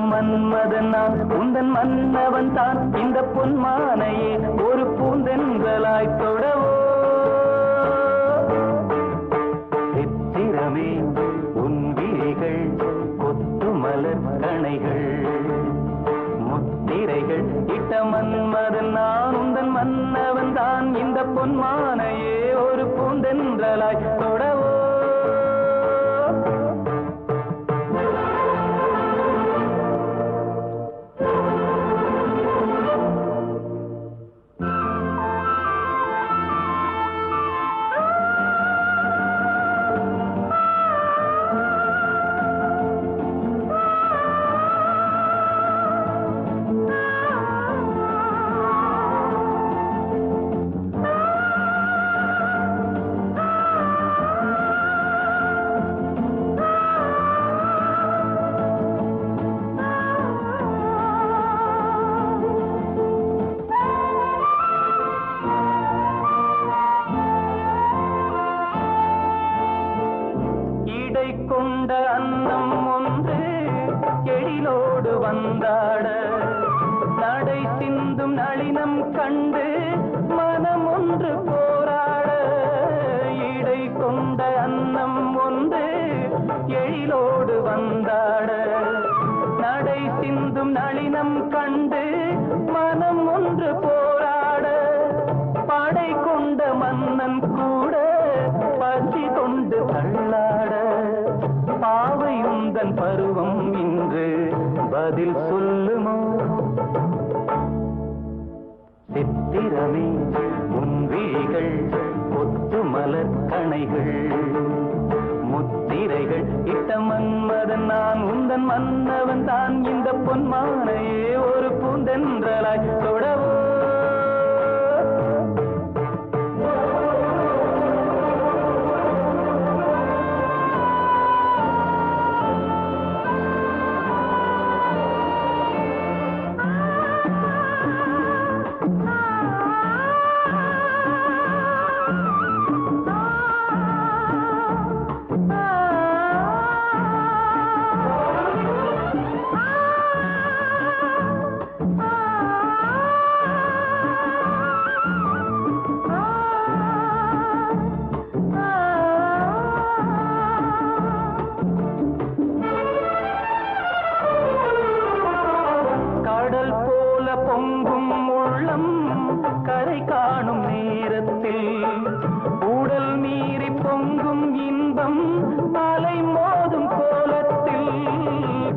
மன்மதன் நான் உந்தன் மன்னவன் தான் இந்த பொன்மானையே ஒரு பூந்தென்றலாய் தொடவோ சித்திரமே உன் விழிகள் கொத்து மலர் கணைகள் முத்திரைகள் இட்ட மன்மதன் நான் உந்தன் மன்னவன் தான் இந்த பொன்மானையே ஒரு பூந்தென்றலாய் தொடவோ கொண்ட அன்னம் ஒன்று எழிலோடு வந்தாட நடை சிந்தும் நளினம் கண்டு மனம் ஒன்று போராட இடை கொண்ட அன்னம் ஒன்று எழிலோடு வந்தாட நடை சிந்தும் நளினம் கண்டு மனம் ஒன்று போராட படை கொண்ட மன்னன் கூட பசி கொண்டு தள்ளாட பாவையுந்தன் பருவம் இன்று பதில் சொல்லுமோ சித்திரமே உன் விழிகள் கொத்து மலர் கணைகள் முத்திரைகள் இட்ட மன்மதன் நான் உந்தன் மன்னவன் தான் இந்த பொன்மானையே ஒரு பூந்தென்றலாய் தொடவோ பொங்கும் உள்ளம் கரை காணும் நேரத்தில் உடல் மீறி பொங்கும் இன்பம் அலை மோதும் கோலத்தில்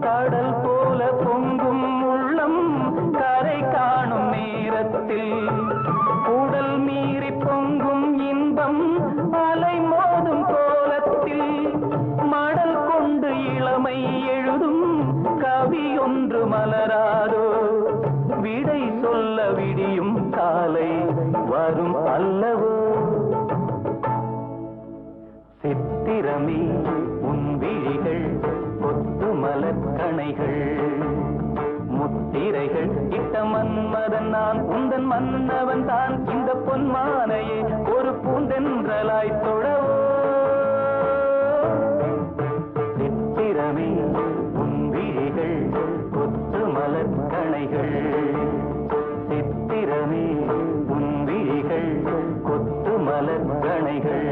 கடல் போல பொங்கும் உள்ளம் கரை காணும் நேரத்தில் உடல் மீறி பொங்கும் இன்பம் அலை மோதும் கோலத்தில் மடல் கொண்டு இளமை எழுதும் கவி ஒன்று மலராதோ விடை சொல்ல விடியும் காலை வரும் அல்லவோ சித்திரமே உன் விழிகள் கொத்து மலர் கணைகள் முத்திரைகள் இட்ட மன்மதன் நான் உந்தன் மன்னவன் தான் இந்த பொன்மானையே ஒரு பூந்தென்றலாய் தொடவோ சித்திரமே உன் விழிகள் கொத்து மலர் கணைகள் சித்திரமே உன் விழிகள் கொத்து மலர் கணைகள்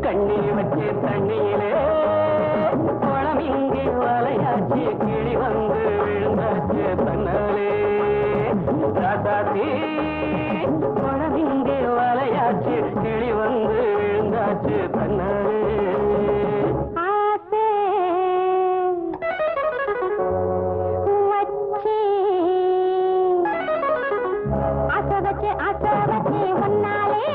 கண்ணி வச்சு தண்ணியிலே குளம் இங்கே வலையாச்சு கிளி வந்து விழுந்தாச்சு தன்னாலே ராசாத்தி குளம் இங்கே வலையாச்சு கிளி வந்து விழுந்தாச்சு தன்னாலே ஆசை வச்சு முன்னாலே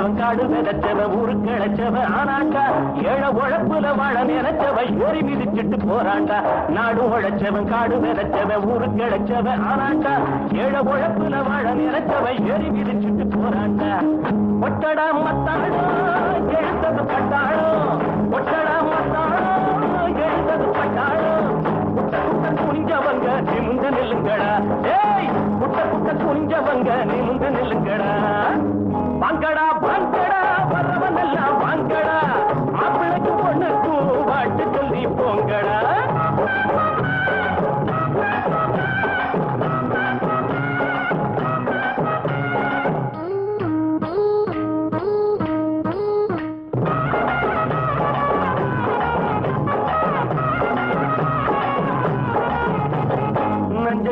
உழைச்சவன் காடு விதைச்சவன் ஊருக்கு இழைச்சவன் ஆனாண்டா ஏழை உழைப்புல வாழ நினைச்சவன் ஏறி மிதிச்சிட்டு போறாண்டா நாடு உழைச்சவன் காடு விதைச்சவன் ஊருக்கு இழைச்சவன் ஆனாண்டா ஏழை உழைப்புல வாழ நினைச்சவன் ஏறி மிதிச்சிட்டு போறாண்டா ஒட்டடா மத்தாளோ எழுந்தது பட்டாளோ ஒட்டடா மத்தாளோ எழுந்தது பட்டாளோ குனிஞ்சவங்க நிமிந்து நில்லுங்கடா ஏய் குட்ட குட்ட குனிஞ்சவங்க நிமிந்து நில்லுங்கடா வாங்கடா வாங்கடா வரவன் எல்லாம் வாங்கடா மாப்பிளைக்கு பொண்ணுக்கு வாட்டு சொல்லி போங்கடா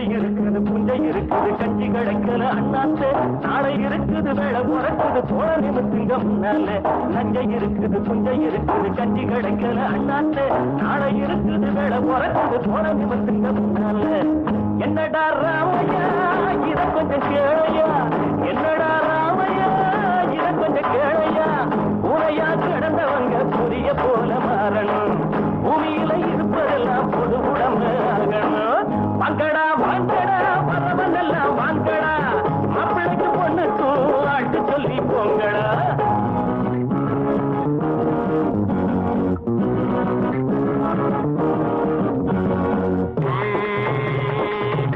இருக்குது புஞ்சை இருக்குது கஞ்சி கிடைக்கல அண்ணாத்து நாளை இருக்குது வேலை பிறக்குது போல நிமித்துங்க முன்னால நஞ்சை இருக்குது புஞ்சை இருக்குது கஞ்சி கிடைக்கல அண்ணாத்து நாளை இருக்குது வேலை பிறக்குது போல நிமித்துங்க முன்னால என்னடா ராமையா இத கொஞ்சம் கேளையா என்னடா ராமையா இத கொஞ்சம் கேளையா உரையா கிடந்தவங்க புரிய போல மாறணும் பூமியில இருப்பதெல்லாம் பொது உடம்பு ஆகணும் வாங்கடா வாங்கடா வரவன் எல்லாம் வாங்கடா மாப்பிளைக்கு பொண்ணுக்கு ஆட்டு சொல்லி போங்கடா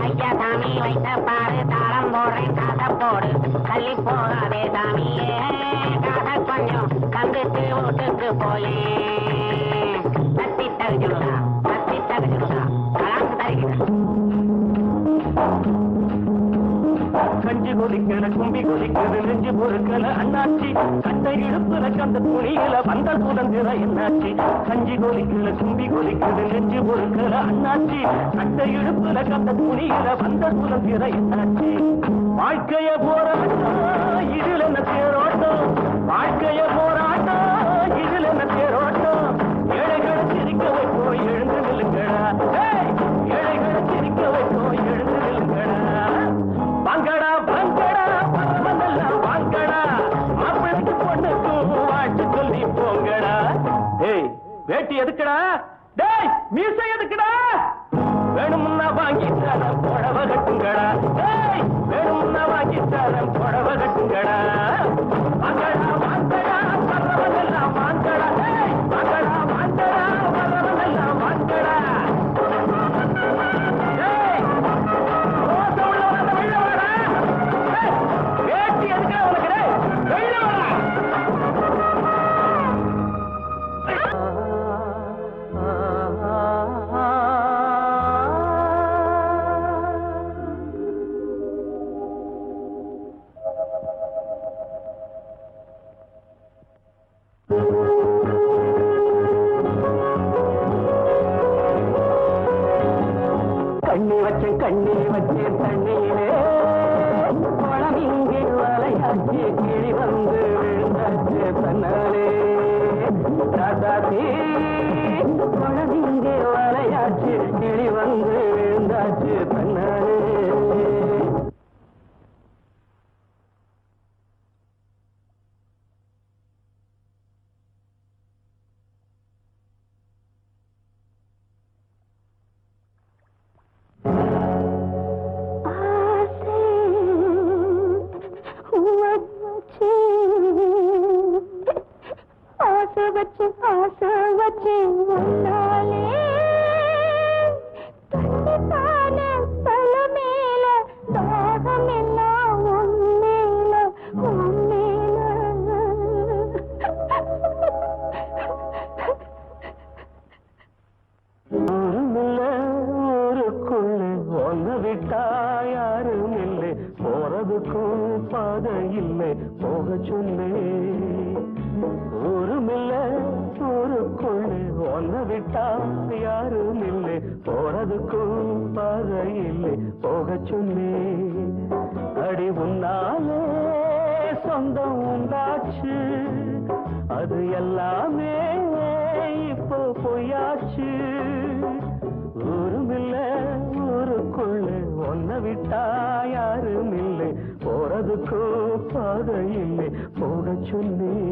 ஐயா சாமி வைத்த பாரு தாளம் போடுறேன் காதை போடு தள்ளி போகாதே சாமியே காதை கொஞ்சம் தந்துட்டு வீட்டுக்கு போயே தத்தி தகுச்சுடுதா கலாக்கு தருகிறேன் கஞ்சி கொதிக்கல கும்பி கொதிக்குது நெஞ்சு பொறுக்கல அண்ணாச்சி கட்டை இடுப்புல கந்த துணியில வந்த சுதந்திரம் என்னாச்சு கஞ்சி கொதிக்கல கும்பி கொதிக்குது நெஞ்சு பொறுக்கல அண்ணாச்சி கட்டை இடுப்புல கந்த துணியில வந்த சுதந்திரம் என்னாச்சு வாழ்க்கைய போராட்டம் இதுல என்ன தேரோட்டம் வாழ்க்கைய போராட்டம் இதுல என்ன தேரோட்டம் ஏழைகளை சிரிக்க வைப்போம் எழுந்து நில்லுங்கடா ஏழைகளை சிரிக்க வைப்போம் எழுந்து நில்லுங்கடா வாங்கடா வாங்கடா வரவனெல்லாம் வாங்கடா மாப்பிளைக்கு பொண்ணுக்கு வாட்டு சொல்லி போங்கடா டேய் வேட்டி எதுக்குடா டேய் மீசை எதுக்குடா வேணும்னா வாங்கி தரேன் புடவை கட்டுங்கடா டேய் வேணும்னா வாங்கி தரேன் புடவை கட்டுங்கடா வாங்கடா வாங்கடா வரவனெல்லாம் வாங்கடா டேய் வாங்கடா வாங்கடா வரவனெல்லாம் வாங்கடா வேட்டி எதுக்கா உனக்கு வெளியில வர கண்ணி வச்சேன் தண்ணியிலே குளம் இங்கே வலையாச்சு கிளி வந்து விழுந்தாச்சு தன்னாலே ராசாத்தி குளம் இங்கே வலையாச்சு கிளி வந்து விழுந்தாச்சு தன்னாலே ஆசை வச்சு உன்னாலே தன்னித்தான தல மேல தாகம் எல்லாம் உன்மேல ஊருக்குள்ள ஒன்ன விட்டா யாரும் இல்லை போறதுக்கும் பாதை இல்லை போக சொல்லு ஊருமில்ல ஊருக்குள்ளே ஒன்ன விட்டா யாரும் இல்லை போறதுக்கும் பாதை இல்லை போக சொல்லு அடி உன்னாலே சொந்தம் உண்டாச்சு அது எல்லாமே இப்போ பொய்யாச்சு ஊருமில்ல ஊருக்குள்ளே ஒன்ன விட்டா யாரும் இல்லை போறதுக்கும் பாதை இல்லை போக சொன்னேன்.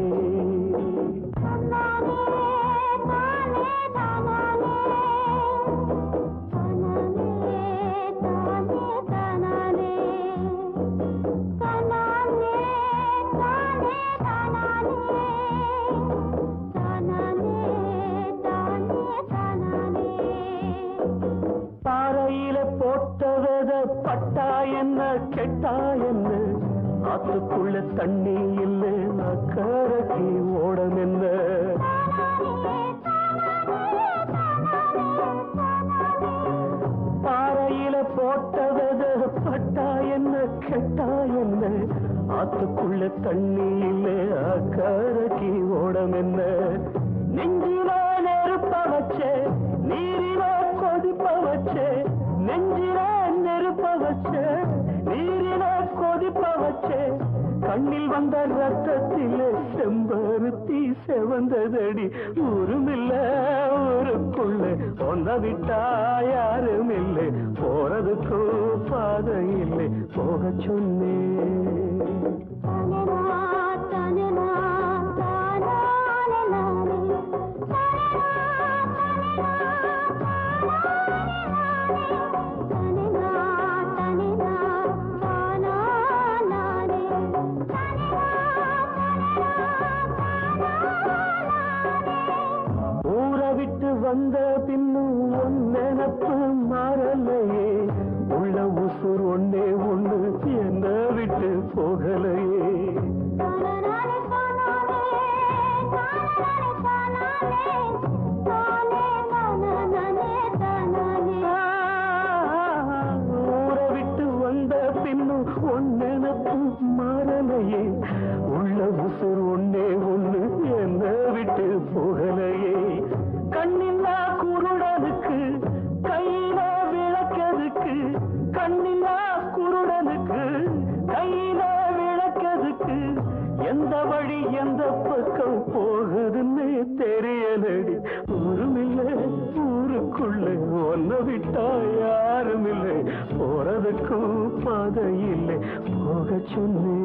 பாறையில போட்டவத பட்டா என்ன கெட்டா என்ன, ஆத்துக்குள்ள தண்ணி இல்லை அக்கறைக்கு ஓடம் என்ன. பாறையில போட்டவத பட்டா என்ன கெட்டா என்ன, ஆத்துக்குள்ள தண்ணி இல்லை அக்கறைக்கு ஓடம் என்ன. நெஞ்சில நெருப்ப வச்சே நீரில கொதிப்ப வச்சே, நெஞ்சில நெருப்ப வச்சே நீரில கொதிப்ப வச்சே, கண்ணில் வந்த ரத்தத்திலே செம்பருத்தி செவந்ததடி. ஊருமில்ல ஊருக்குள்ள ஒன்ன விட்டா யாரும் இல்லை, போறதுக்கு பாதை இல்லை போக சொன்னேன். வந்த பின்னும் ஒன் நினப்பு மாறலையே, உள்ள உசுர் ஒன்னே ஒண்ணு என்ன விட்டு போகலையே. ஊரை விட்டு வந்த பின்னும் ஒன் நினப்பு மாறலையே, உள்ள உசுர் ஒன்னே ஒண்ணு என்ன விட்டு போகலையே. கண்ணில்லா குருடனுக்கு கையில விளக்கதுக்கு, கண்ணில்லா குருடனுக்கு கையில விளக்கதுக்கு, எந்த வழி எந்த பக்கம் போகுதுன்னு தெரியலடி. ஊருமில்லை ஊருக்குள்ள ஒன்ன விட்டா யாரும் இல்லை, போறதுக்கும் பாதை இல்லை போக சொன்னேன்.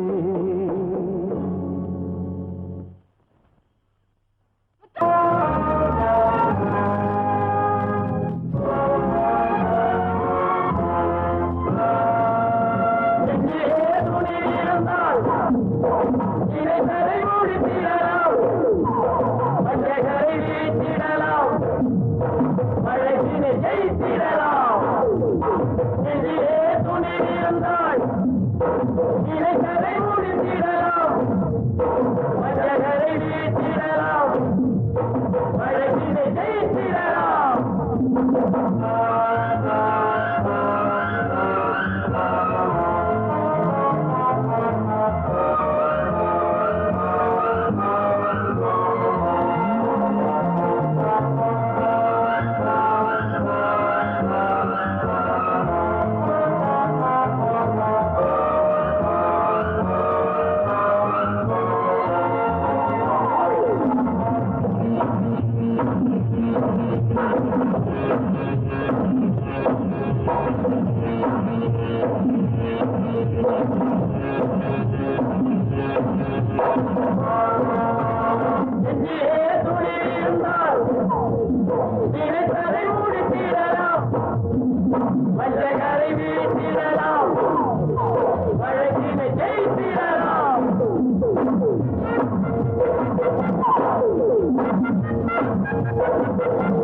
Thank you.